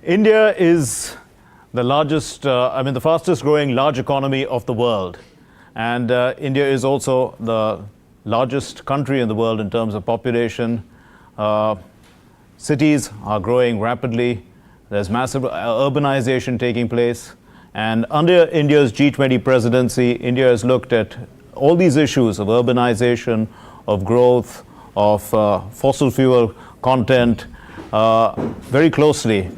India is the largest, the fastest growing large economy of the world. And India is also the largest country in the world in terms of population. Cities are growing rapidly. There's massive urbanization taking place. And under India's G20 presidency, India has looked at all these issues of urbanization, of growth, of fossil fuel content very closely.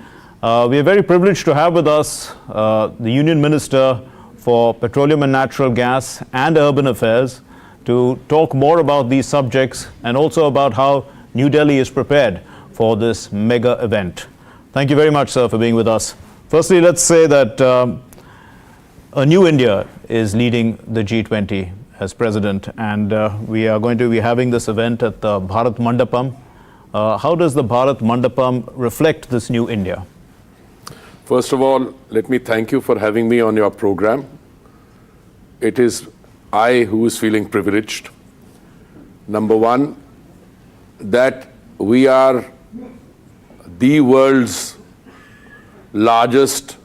We are very privileged to have with us the Union Minister for Petroleum and Natural Gas and Urban Affairs to talk more about these subjects and also about how New Delhi is prepared for this mega event. Thank you very much, sir, for being with us. Firstly, let's say that a new India is leading the G20 as president, and we are going to be having this event at the Bharat Mandapam. How does the Bharat Mandapam reflect this new India? First of all, let me thank you for having me on your program. It is I who is feeling privileged. Number one, that we are the world's largest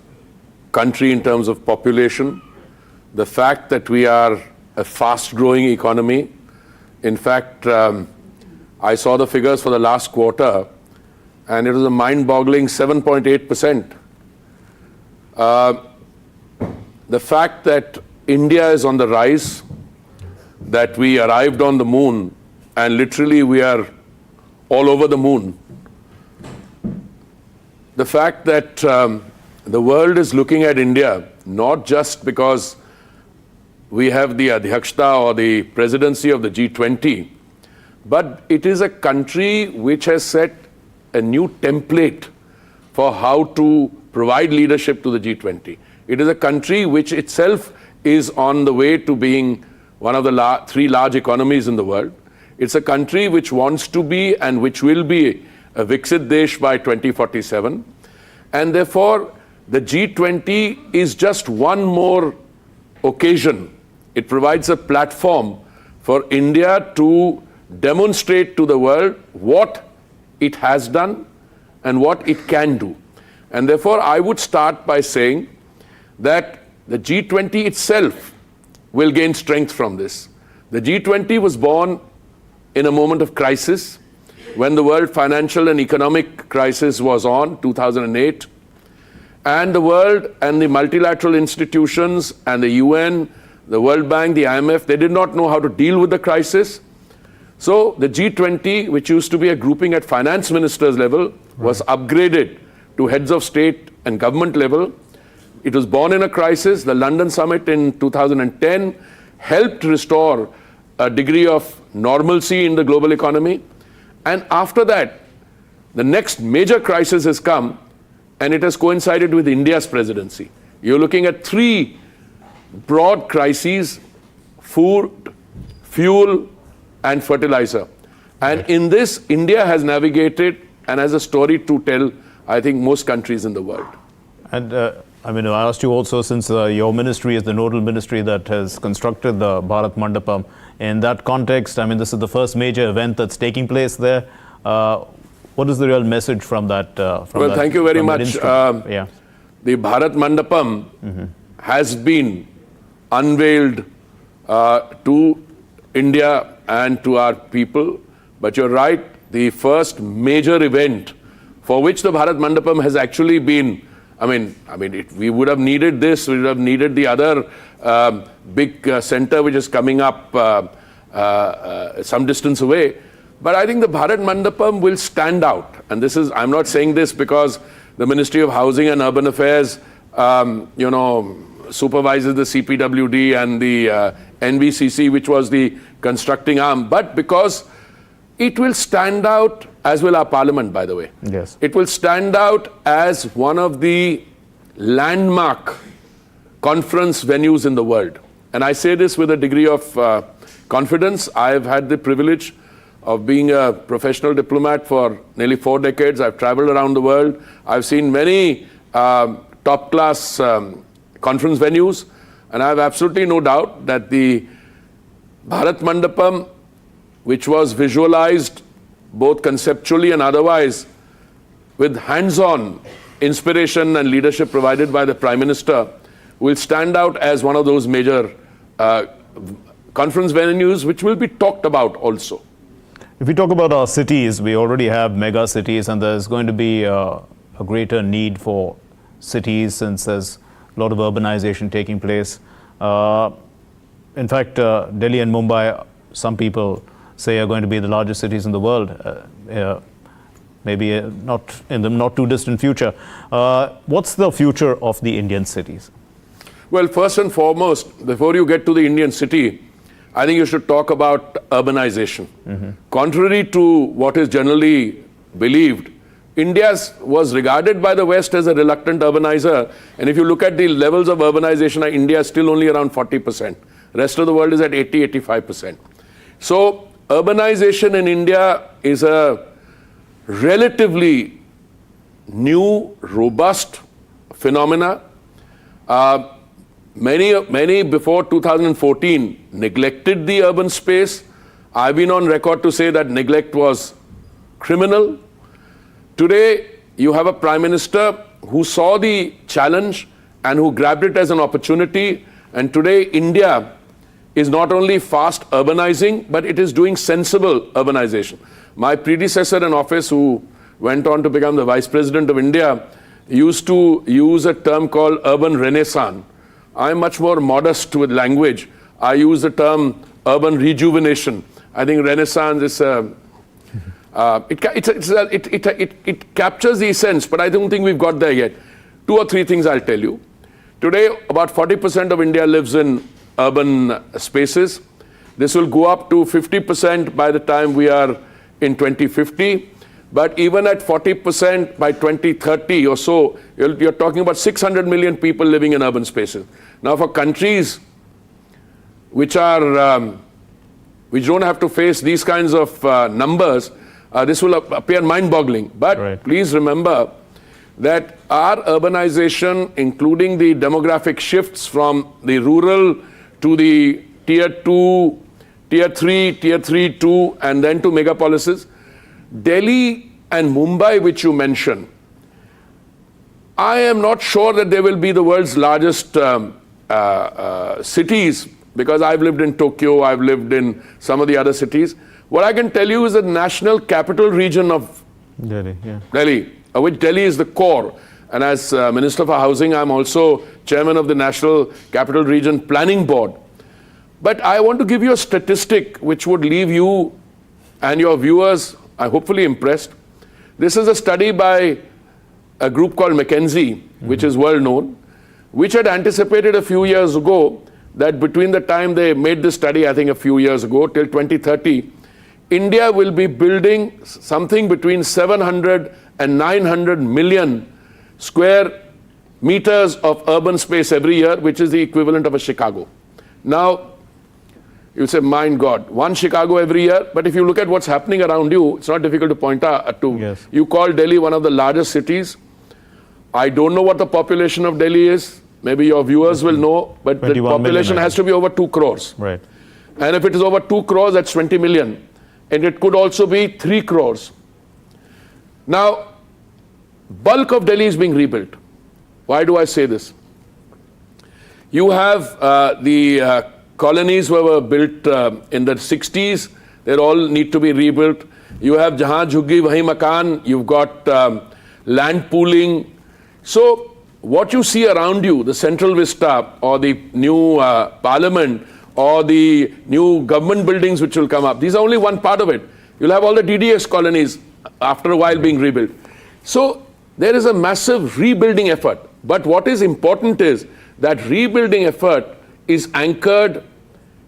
country in terms of population. The fact that we are a fast-growing economy. In fact, I saw the figures for the last quarter, and it was a mind-boggling 7.8%. The fact that India is on the rise, that we arrived on the moon, and literally we are all over the moon. The fact that the world is looking at India, not just because we have the Adhyakshta or the presidency of the G20, but it is a country which has set a new template for how to provide leadership to the G20. It is a country which itself is on the way to being one of the three large economies in the world. It's a country which wants to be and which will be a Viksit Desh by 2047. And therefore, the G20 is just one more occasion. It provides a platform for India to demonstrate to the world what it has done and what it can do. And therefore, I would start by saying that the G20 itself will gain strength from this. The G20 was born in a moment of crisis when the world financial and economic crisis was on, 2008. And the world and the multilateral institutions and the UN, the World Bank, the IMF, they did not know how to deal with the crisis. So the G20, which used to be a grouping at finance ministers level, was upgraded to heads of state and government level. It was born in a crisis. The London summit in 2010 helped restore a degree of normalcy in the global economy. And after that, the next major crisis has come, and it has coincided with India's presidency. You're looking at three broad crises: food, fuel, and fertilizer. And in this, India has navigated and has a story to tell, I think, most countries in the world. And I asked you also, since your ministry is the nodal ministry that has constructed the Bharat Mandapam, in that context, this is the first major event that's taking place there. What is the real message from that? Well, thank you very much. The Bharat Mandapam has been unveiled to India and to our people. But you're right, the first major event for which the Bharat Mandapam has actually been, we would have needed this, we would have needed the other big center which is coming up some distance away. But I think the Bharat Mandapam will stand out. And this is, I'm not saying this because the Ministry of Housing and Urban Affairs, supervises the CPWD and the NBCC, which was the constructing arm, but because it will stand out, as will our parliament, by the way. Yes. It will stand out as one of the landmark conference venues in the world. And I say this with a degree of confidence. I have had the privilege of being a professional diplomat for nearly 4 decades. I've traveled around the world. I've seen many top-class conference venues, and I have absolutely no doubt that the Bharat Mandapam, which was visualized both conceptually and otherwise with hands-on inspiration and leadership provided by the Prime Minister will stand out as one of those major conference venues which will be talked about also. If we talk about our cities, we already have mega cities, and there's going to be a greater need for cities since there's a lot of urbanization taking place. In fact, Delhi and Mumbai, some people say, are going to be the largest cities in the world, maybe not in the not too distant future. What's the future of the Indian cities? Well, first and foremost, before you get to the Indian city, I think you should talk about urbanization. Contrary to what is generally believed, India was regarded by the West as a reluctant urbanizer. And if you look at the levels of urbanization, India is still only around 40%. Rest of the world is at 80-85%. So urbanization in India is a relatively new, robust phenomena. Many before 2014 neglected the urban space. I've been on record to say that neglect was criminal. Today, you have a Prime Minister who saw the challenge and who grabbed it as an opportunity. And today, India is not only fast urbanizing, but it is doing sensible urbanization. My predecessor in office, who went on to become the Vice President of India, used to use a term called urban renaissance. I'm much more modest with language. I use the term urban rejuvenation. I think renaissance is it captures the essence, but I don't think we've got there yet. 2 or 3 things I'll tell you. Today, about 40% of India lives in urban spaces. This will go up to 50% by the time we are in 2050. But even at 40% by 2030 or so, you're talking about 600 million people living in urban spaces. Now, for countries which don't have to face these kinds of numbers, this will appear mind-boggling. But please remember that our urbanization, including the demographic shifts from the rural to the tier 2, tier 3, tier 3, 2, and then to megapolises, Delhi and Mumbai, which you mentioned, I am not sure that they will be the world's largest cities, because I've lived in Tokyo, I've lived in some of the other cities. What I can tell you is the national capital region of Delhi, which Delhi is the core. And as Minister for Housing, I'm also chairman of the National Capital Region Planning Board. But I want to give you a statistic which would leave you and your viewers hopefully impressed. This is a study by a group called McKinsey, which is world known, which had anticipated a few years ago that between the time they made this study, I think a few years ago, till 2030, India will be building something between 700 and 900 million square meters of urban space every year, which is the equivalent of a Chicago. Now, you say, my God, one Chicago every year. But if you look at what's happening around you, it's not difficult to point out to. Yes. You call Delhi one of the largest cities. I don't know what the population of Delhi is. Maybe your viewers will know. But the population has to be over 2 crores. Right. And if it is over 2 crores, that's 20 million. And it could also be 3 crores. Now, bulk of Delhi is being rebuilt. Why do I say this? You have the colonies were built in the 60s. They all need to be rebuilt. You have Jahan Jhuggi Wahi Makan. You've got land pooling. So what you see around you, the Central Vista or the new Parliament or the new government buildings which will come up, these are only one part of it. You'll have all the DDS colonies after a while being rebuilt. So there is a massive rebuilding effort. But what is important is that rebuilding effort is anchored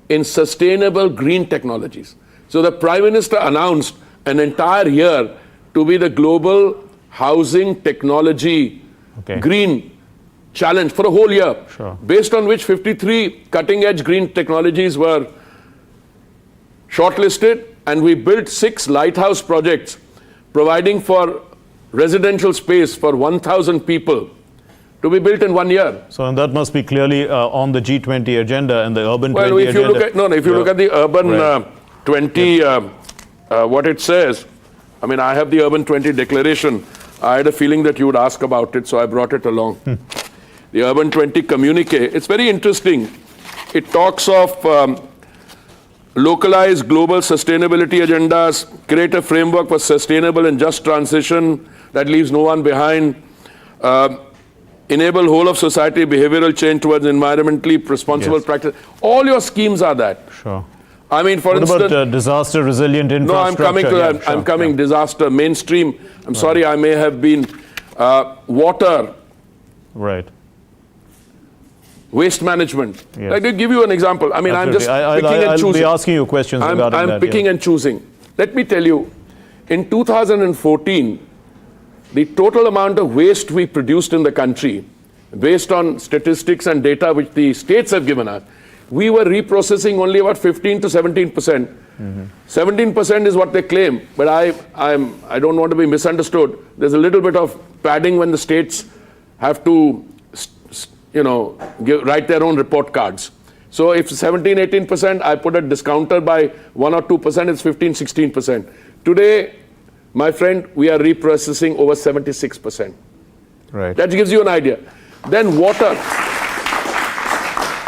in sustainable green technologies. So the Prime Minister announced an entire year to be the global housing technology green challenge for a whole year, based on which 53 cutting-edge green technologies were shortlisted, and we built 6 lighthouse projects providing for residential space for 1,000 people to be built in 1 year. So and that must be clearly on the G20 agenda and the urban 20 if you agenda. Look at look at the urban 20, what it says. I mean, I have the urban 20 declaration. I had a feeling that you would ask about it, so I brought it along. The Urban 20 communique. It's very interesting. It talks of localized global sustainability agendas, create a framework for sustainable and just transition that leaves no one behind, enable whole of society behavioral change towards environmentally responsible practice. All your schemes are that. Sure. I mean, for instance... What about disaster resilient infrastructure? No, I'm coming to that. I'm coming. Disaster, mainstream. I'm sorry, I may have been water. Right. Waste management. Yes. Like, to give you an example. I mean, Absolutely. I'm just picking and choosing. I'll be asking you questions regarding that. I'm picking and choosing. Let me tell you, in 2014, the total amount of waste we produced in the country, based on statistics and data which the states have given us, we were reprocessing only about 15 to 17%. 17% is what they claim, but I don't want to be misunderstood. There's a little bit of padding when the states have to, write their own report cards. So if 17, 18%, I put a discounter by 1 or 2%, it's 15, 16%. Today, my friend, we are reprocessing over 76%. Right. That gives you an idea. Then water.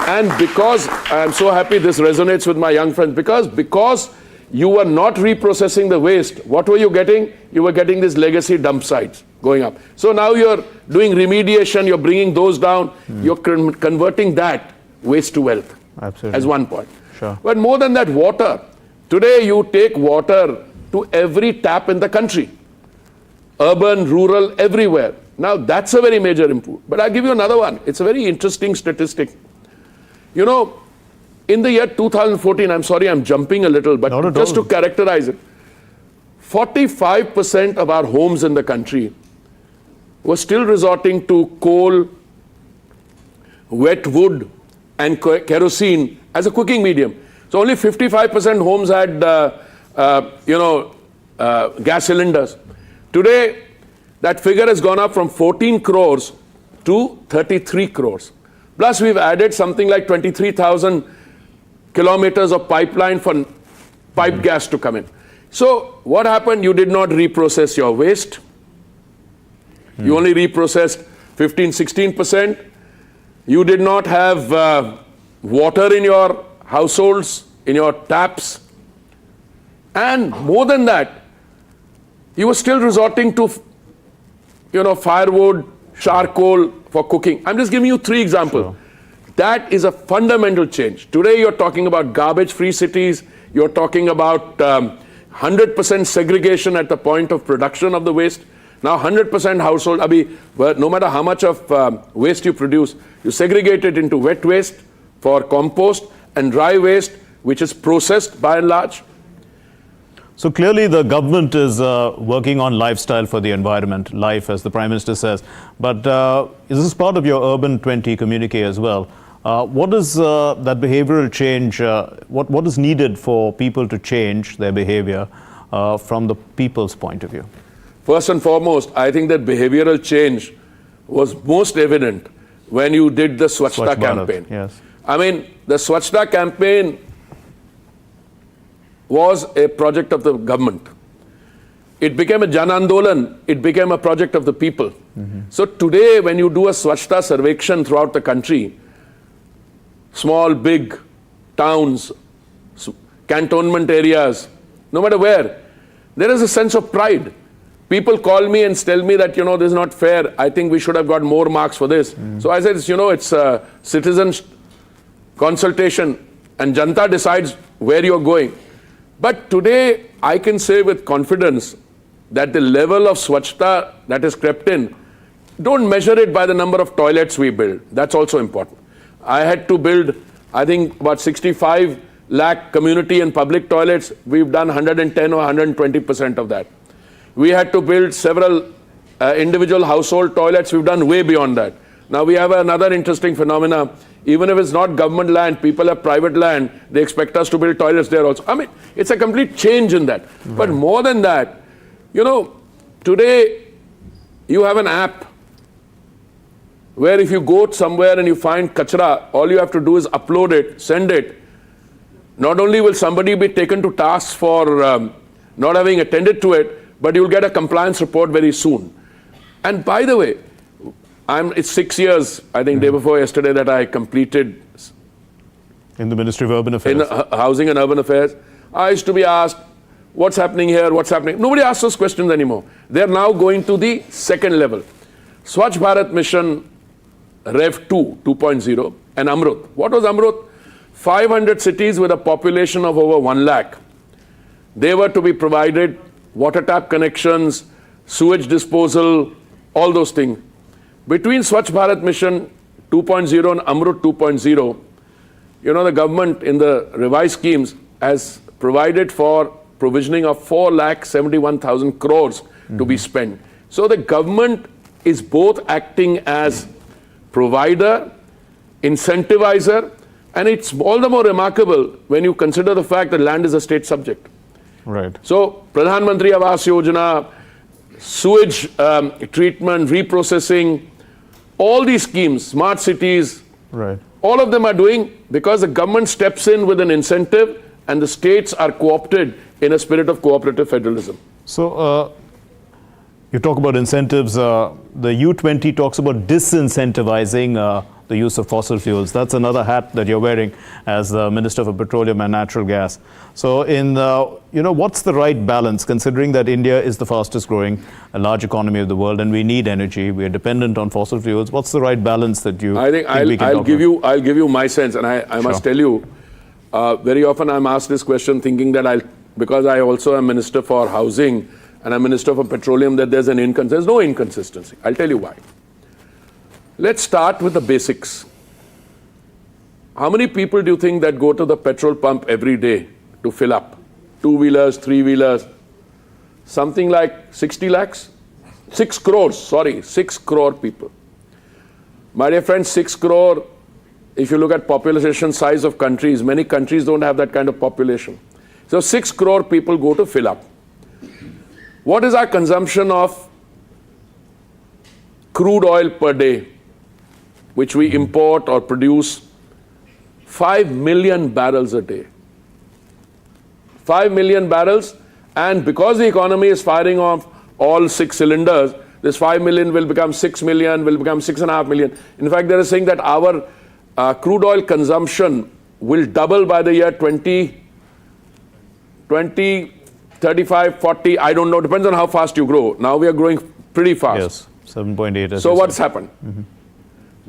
And because, I'm so happy this resonates with my young friends, because you were not reprocessing the waste, what were you getting? You were getting these legacy dump sites going up. So now you're doing remediation, you're bringing those down, you're converting that waste to wealth. Absolutely. As one point. Sure. But more than that, water. Today you take water to every tap in the country. Urban, rural, everywhere. Now that's a very major improvement. But I'll give you another one. It's a very interesting statistic. You know, in the year 2014, I'm sorry I'm jumping a little, but just to characterize it, 45% of our homes in the country were still resorting to coal, wet wood, and kerosene as a cooking medium. So only 55% homes had, gas cylinders. Today, that figure has gone up from 14 crores to 33 crores. Plus, we've added something like 23,000 kilometers of pipeline for piped gas to come in. So what happened? You did not reprocess your waste. You only reprocessed 15, 16%. You did not have water in your households, in your taps. And more than that, you were still resorting to, firewood, charcoal for cooking. I'm just giving you 3 examples. Sure. That is a fundamental change. Today you're talking about garbage-free cities. You're talking about 100% segregation at the point of production of the waste. Now 100% household, no matter how much of waste you produce, you segregate it into wet waste for compost and dry waste, which is processed by and large. So clearly the government is working on lifestyle for the environment, life, as the Prime Minister says. But this is part of your Urban 20 communique as well. What is that behavioral change, what is needed for people to change their behavior from the people's point of view? First and foremost, I think that behavioral change was most evident when you did the Swachhta campaign. Yes. I mean, the Swachhta campaign was a project of the government. It became a Jan Andolan. It became a project of the people. So today, when you do a Swachhta Sarvekshan throughout the country, small, big towns, cantonment areas, no matter where, there is a sense of pride. People call me and tell me that, this is not fair. I think we should have got more marks for this. So I said, it's a citizens consultation and Janta decides where you're going. But today, I can say with confidence that the level of Swachhta that has crept in, don't measure it by the number of toilets we build. That's also important. I had to build, I think, about 65 lakh community and public toilets. We've done 110 or 120% of that. We had to build several individual household toilets. We've done way beyond that. Now we have another interesting phenomena. Even if it's not government land, people have private land, they expect us to build toilets there also. I mean, it's a complete change in that. Right. But more than that, today you have an app where if you go somewhere and you find kachra, all you have to do is upload it, send it. Not only will somebody be taken to task for not having attended to it, but you'll get a compliance report very soon. And by the way, it's 6 years, I think, day before yesterday, that I completed in the Ministry of Urban Affairs. in Housing and Urban Affairs. I used to be asked, what's happening here, what's happening? Nobody asks those questions anymore. They're now going to the second level. Swachh Bharat Mission Rev 2, 2.0, and Amrut. What was Amrut? 500 cities with a population of over 1 lakh. They were to be provided water tap connections, sewage disposal, all those things. Between Swachh Bharat Mission 2.0 and Amrut 2.0, the government in the revised schemes has provided for provisioning of 4,71,000 crores to be spent. So the government is both acting as provider, incentivizer, and it's all the more remarkable when you consider the fact that land is a state subject. Right. So Pradhan Mantri Awas Yojana, sewage treatment, reprocessing, all these schemes, smart cities, Right. all of them are doing because the government steps in with an incentive and the states are co-opted in a spirit of cooperative federalism. So you talk about incentives. The U20 talks about disincentivizing the use of fossil fuels. That's another hat that you're wearing as the Minister for Petroleum and Natural Gas. So what's the right balance, considering that India is the fastest growing large economy of the world and we need energy, we are dependent on fossil fuels. What's the right balance that you I think I'll give you my sense, and I must tell you, very often I'm asked this question thinking that because I also am Minister for Housing and I'm Minister for Petroleum, that there's there's no inconsistency. I'll tell you why. Let's start with the basics. How many people do you think that go to the petrol pump every day to fill up? Two-wheelers, three-wheelers, something like 60 lakhs? 6 crores, sorry, 6 crore people. My dear friends, 6 crore, if you look at population size of countries, many countries don't have that kind of population. So 6 crore people go to fill up. What is our consumption of crude oil per day, which we import or produce? 5 million barrels a day. 5 million barrels, and because the economy is firing off all 6 cylinders, this 5 million will become 6 million, will become 6.5 million. In fact, they are saying that our crude oil consumption will double by the year 20, 35, 40, I don't know, depends on how fast you grow. Now we are growing pretty fast. Yes, 7.8. So what's happened?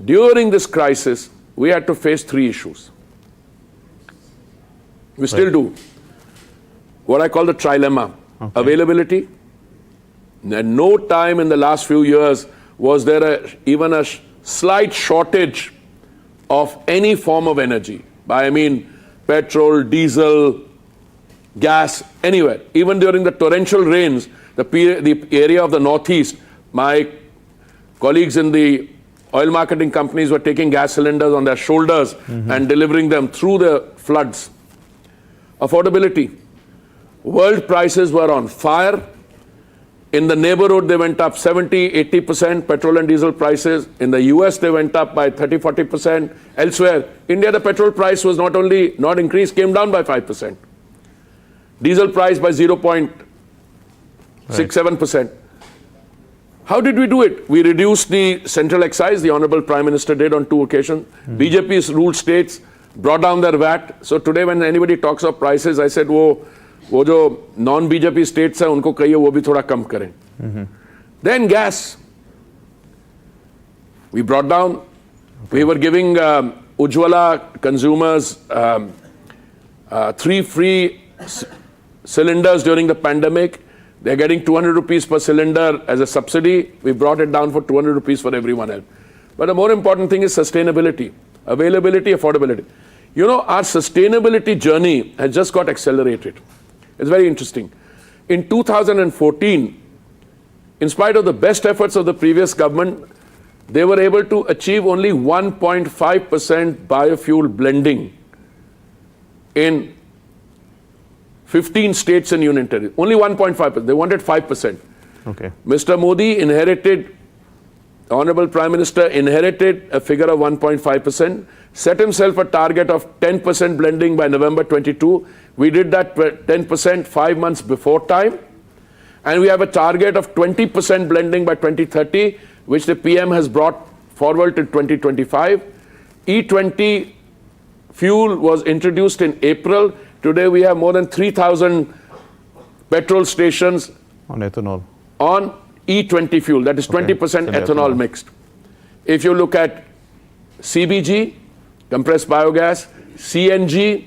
During this crisis, we had to face 3 issues. We still do. What I call the trilemma. Okay. Availability. And no time in the last few years was there even a slight shortage of any form of energy. I mean, petrol, diesel, gas, anywhere. Even during the torrential rains, the area of the northeast, my colleagues in the oil marketing companies were taking gas cylinders on their shoulders and delivering them through the floods. Affordability. World prices were on fire. In the neighborhood, they went up 70, 80%, petrol and diesel prices. In the US, they went up by 30, 40%. Elsewhere, India, the petrol price was not only not increased, came down by 5%. Diesel price by 0.67%. How did we do it? We reduced the central excise, the Honorable Prime Minister did on 2 occasions. BJP's ruled states brought down their VAT. So today when anybody talks of prices, I said, वो जो non-BJP states हैं, उनको कहिए वो भी थोड़ा कम करें. Then gas. We brought down, we were giving Ujjwala consumers 3 free cylinders during the pandemic. They're getting 200 rupees per cylinder as a subsidy. We brought it down for 200 rupees for everyone else. But the more important thing is sustainability, availability, affordability. Our sustainability journey has just got accelerated. It's very interesting. In 2014, in spite of the best efforts of the previous government, they were able to achieve only 1.5% biofuel blending in 15 states and union territories. Only 1.5%. They wanted 5%. Okay. Mr. Modi inherited, the Honorable Prime Minister inherited a figure of 1.5%, set himself a target of 10% blending by November 22. We did that 10% 5 months before time. And we have a target of 20% blending by 2030, which the PM has brought forward to 2025. E20 fuel was introduced in April. Today we have more than 3,000 petrol stations on ethanol. On E20 fuel, that is 20% ethanol mixed. If you look at CBG, compressed biogas, CNG,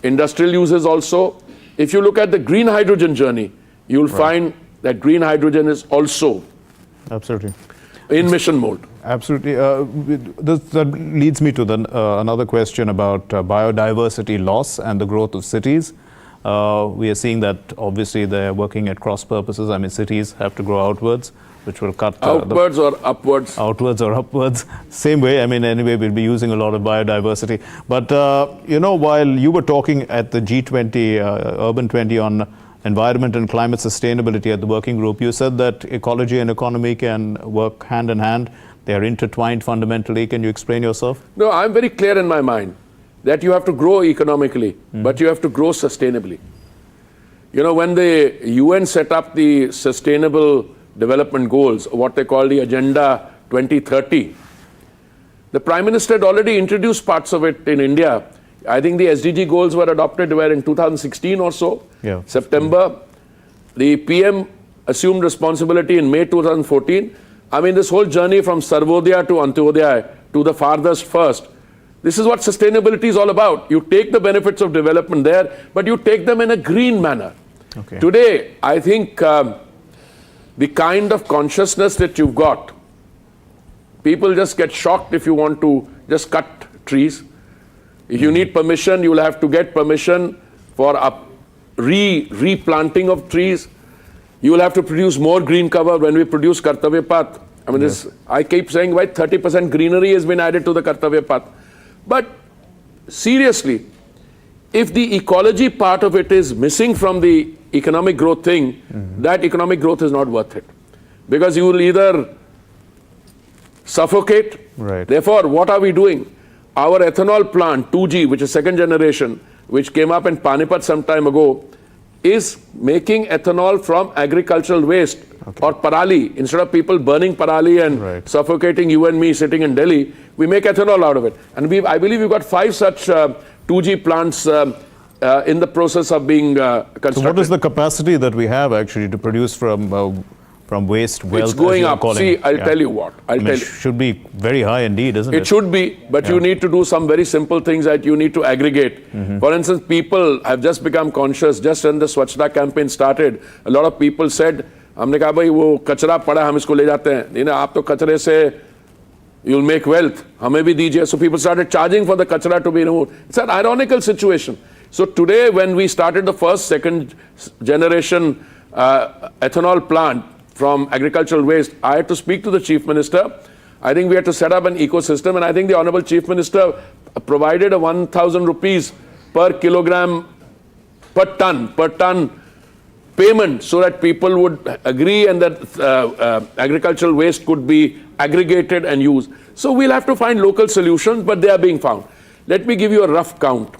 industrial uses also. If you look at the green hydrogen journey, you'll find that green hydrogen is also absolutely in mission mode. Absolutely. That leads me to another question about biodiversity loss and the growth of cities. We are seeing that obviously they're working at cross purposes. I mean, cities have to grow outwards, which will cut outwards or upwards. Outwards or upwards. Same way. I mean, anyway, we'll be using a lot of biodiversity. But while you were talking at the G20, Urban 20 on environment and climate sustainability at the working group, you said that ecology and economy can work hand in hand. They are intertwined fundamentally. Can you explain yourself? No, I'm very clear in my mind that you have to grow economically, but you have to grow sustainably. When the UN set up the Sustainable Development Goals, what they call the Agenda 2030, the Prime Minister had already introduced parts of it in India. I think the SDG goals were adopted in 2016 or so, September. The PM assumed responsibility in May 2014. I mean, this whole journey from Sarvodaya to Antyodaya to the farthest first, this is what sustainability is all about. You take the benefits of development there, but you take them in a green manner. Okay. Today, I think the kind of consciousness that you've got, people just get shocked if you want to just cut trees. If you need permission, you'll have to get permission for a replanting of trees. You will have to produce more green cover. When we produce Kartavya Path, I mean, I keep saying, 30% greenery has been added to the Kartavya Path. But seriously, if the ecology part of it is missing from the economic growth thing, that economic growth is not worth it. Because you will either suffocate. Right. Therefore, what are we doing? Our ethanol plant, 2G, which is second generation, which came up in Panipat some time ago, is making ethanol from agricultural waste or parali. Instead of people burning parali and suffocating you and me sitting in Delhi, we make ethanol out of it. And I believe we've got 5 such 2G plants in the process of being constructed. So what is the capacity that we have actually to produce from waste wealth? It's going up. See, I'll tell you what. It should be very high indeed, isn't it? It should be, but you need to do some very simple things that you need to aggregate. For instance, people have just become conscious. Just when the Swachhta campaign started, a lot of people said, हमने कहा भाई वो कचरा पड़ा हम इसको ले जाते हैं. नहीं ना, आप तो कचरे से you'll make wealth. हमें भी दीजिए. So people started charging for the kachra to be removed. It's an ironical situation. So today, when we started the first, second generation ethanol plant from agricultural waste, I had to speak to the Chief Minister. I think we had to set up an ecosystem, and I think the Honorable Chief Minister provided a 1,000 rupees per kilogram, per ton payment so that people would agree and that agricultural waste could be aggregated and used. So we'll have to find local solutions, but they are being found. Let me give you a rough count.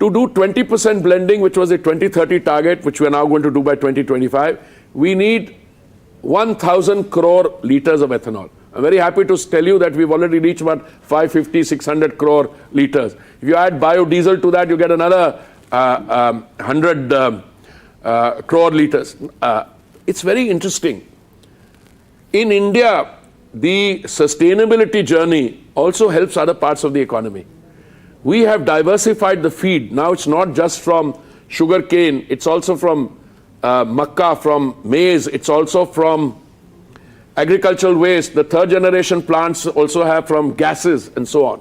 To do 20% blending, which was a 2030 target, which we are now going to do by 2025, we need 1,000 crore liters of ethanol. I'm very happy to tell you that we've already reached about 550, 600 crore liters. If you add biodiesel to that, you get another 100 crore liters. It's very interesting. In India, the sustainability journey also helps other parts of the economy. We have diversified the feed. Now it's not just from sugar cane, it's also from makkah, from maize, it's also from agricultural waste. The third generation plants also have from gases and so on.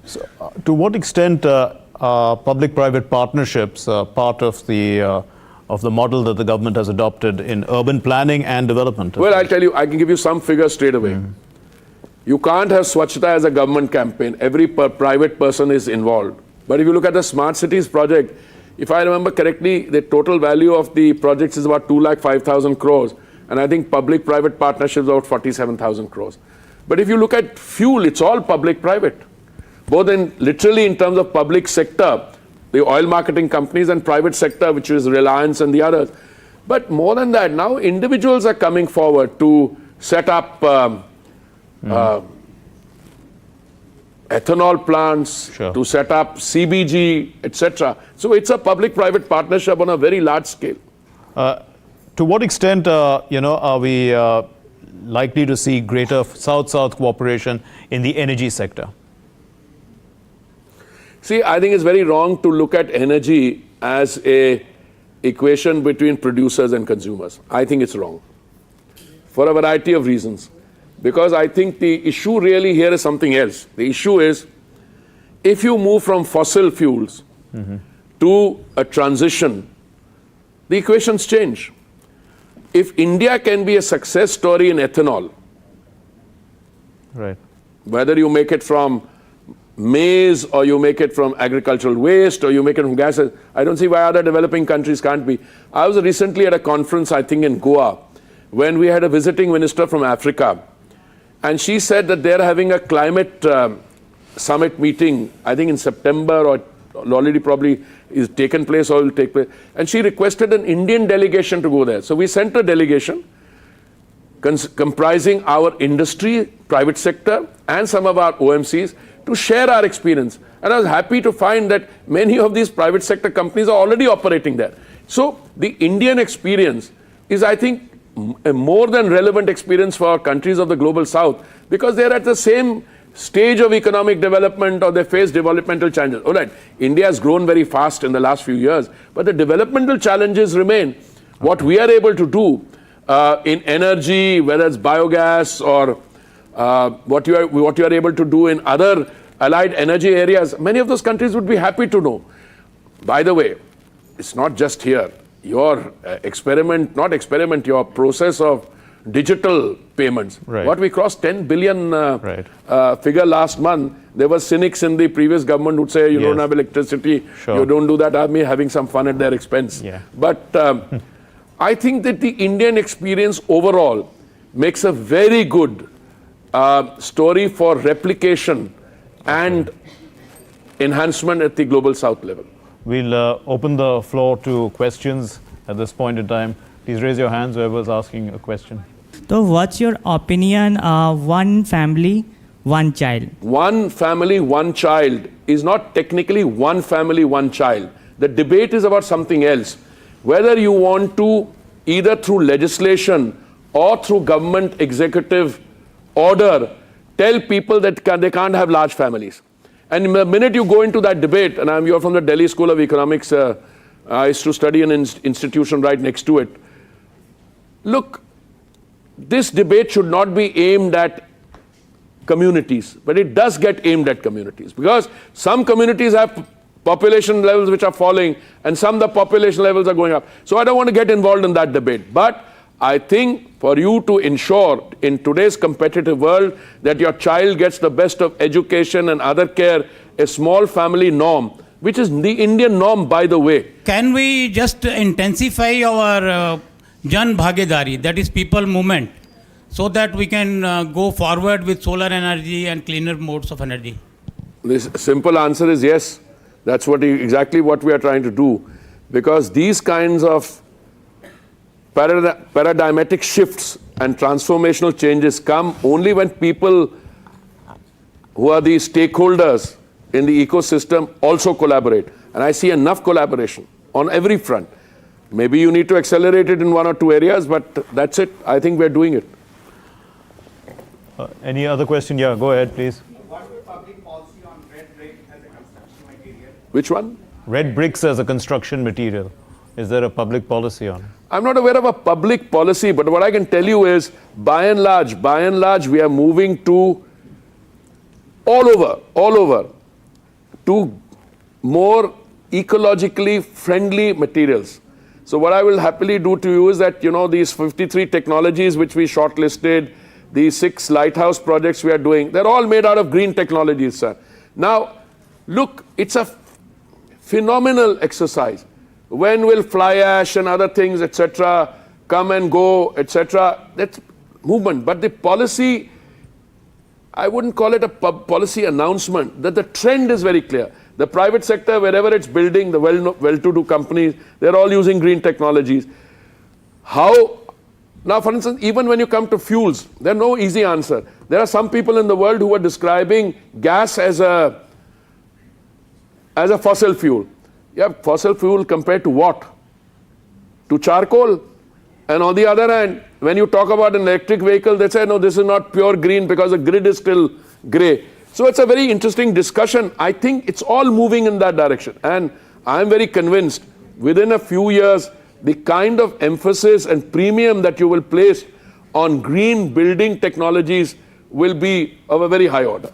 So, to what extent are public-private partnerships part of the model that the government has adopted in urban planning and development? Well, I'll tell you, I can give you some figures straight away. You can't have Swachhta as a government campaign. Every private person is involved. But if you look at the Smart Cities project, if I remember correctly, the total value of the projects is about 2,05,000 crores. And I think public-private partnerships about 47,000 crores. But if you look at fuel, it's all public-private. Both literally in terms of public sector, the oil marketing companies, and private sector, which is Reliance and the others. But more than that, now individuals are coming forward to set up ethanol plants, to set up CBG, etc. So it's a public-private partnership on a very large scale. To what extent, are we likely to see greater South-South cooperation in the energy sector? See, I think it's very wrong to look at energy as a equation between producers and consumers. I think it's wrong for a variety of reasons. Because I think the issue really here is something else. The issue is, if you move from fossil fuels to a transition, the equations change. If India can be a success story in ethanol, right, whether you make it from maize or you make it from agricultural waste or you make it from gases, I don't see why other developing countries can't be. I was recently at a conference, I think in Goa, when we had a visiting minister from Africa, and she said that they're having a climate summit meeting, I think in September, or already probably is taken place or will take place. And she requested an Indian delegation to go there. So we sent a delegation comprising our industry, private sector, and some of our OMCs to share our experience. And I was happy to find that many of these private sector companies are already operating there. So the Indian experience is, I think, a more than relevant experience for countries of the global south, because they're at the same stage of economic development or they face developmental challenges. All right, India has grown very fast in the last few years, but the developmental challenges remain. What we are able to do in energy, whether it's biogas or what you are able to do in other allied energy areas, many of those countries would be happy to know. By the way, it's not just here. Your your process of digital payments. Right. What we crossed 10 billion figure last month. There were cynics in the previous government who'd say, you don't have electricity, you don't do that, I'm having some fun at their expense. But I think that the Indian experience overall makes a very good story for replication and enhancement at the global south level. We'll open the floor to questions at this point in time. Please raise your hands, whoever's asking a question. So what's your opinion, one family, one child? One family, one child is not technically one family, one child. The debate is about something else. Whether you want to, either through legislation or through government executive order, tell people that they can't have large families. And the minute you go into that debate, and you're from the Delhi School of Economics, I used to study in an institution right next to it. Look, this debate should not be aimed at communities, but it does get aimed at communities, because some communities have population levels which are falling and some the population levels are going up. So I don't want to get involved in that debate. But I think for you to ensure in today's competitive world that your child gets the best of education and other care, a small family norm, which is the Indian norm, by the way. Can we just intensify our Jan Bhagidari, that is people movement, so that we can go forward with solar energy and cleaner modes of energy? The simple answer is yes. That's exactly what we are trying to do, because these kinds of paradigmatic shifts and transformational changes come only when people who are the stakeholders in the ecosystem also collaborate. And I see enough collaboration on every front. Maybe you need to accelerate it in one or two areas, but that's it. I think we're doing it. Any other question? Yeah, go ahead, please. What's the public policy on red brick as a construction material? Which one? Red bricks as a construction material. Is there a public policy on it? I'm not aware of a public policy, but what I can tell you is, by and large, we are moving to all over, to more ecologically friendly materials. So what I will happily do to you is that, these 53 technologies which we shortlisted, these 6 lighthouse projects we are doing, they're all made out of green technologies, sir. Now, look, it's a phenomenal exercise. When will fly ash and other things, etc., come and go, etc.? That's movement. But the policy, I wouldn't call it a policy announcement, that the trend is very clear. The private sector, wherever it's building, the well-to-do companies, they're all using green technologies. How, now for instance, even when you come to fuels, there's no easy answer. There are some people in the world who are describing gas as a fossil fuel. Yeah, fossil fuel compared to what? To charcoal. And on the other hand, when you talk about an electric vehicle, they say, no, this is not pure green because the grid is still grey. So it's a very interesting discussion. I think it's all moving in that direction. And I'm very convinced within a few years, the kind of emphasis and premium that you will place on green building technologies will be of a very high order.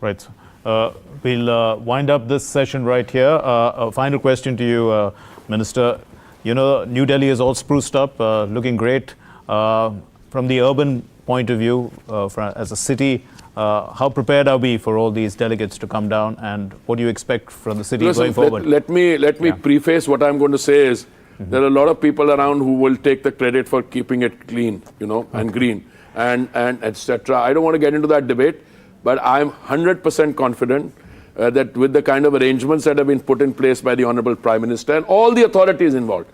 Right. We'll wind up this session right here. A final question to you, Minister. You know, New Delhi is all spruced up, looking great. From the urban point of view, as a city, how prepared are we for all these delegates to come down, and what do you expect from the city going forward? Let me preface what I'm going to say is, there are a lot of people around who will take the credit for keeping it clean, you know, and green, and etc. I don't want to get into that debate, but I'm 100% confident that with the kind of arrangements that have been put in place by the Honorable Prime Minister and all the authorities involved,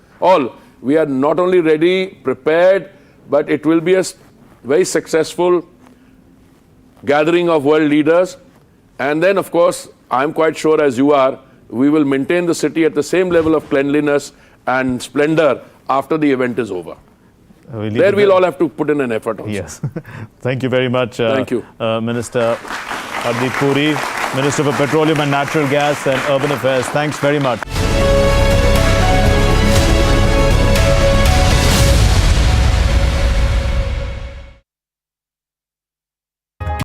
we are not only ready, prepared, but it will be a very successful gathering of world leaders. And then, of course, I'm quite sure, as you are, we will maintain the city at the same level of cleanliness and splendor after the event is over. We'll all have to put in an effort also. Yes. Thank you very much. Thank you. Minister Hardeep Puri, Minister for Petroleum and Natural Gas and Urban Affairs. Thanks very much.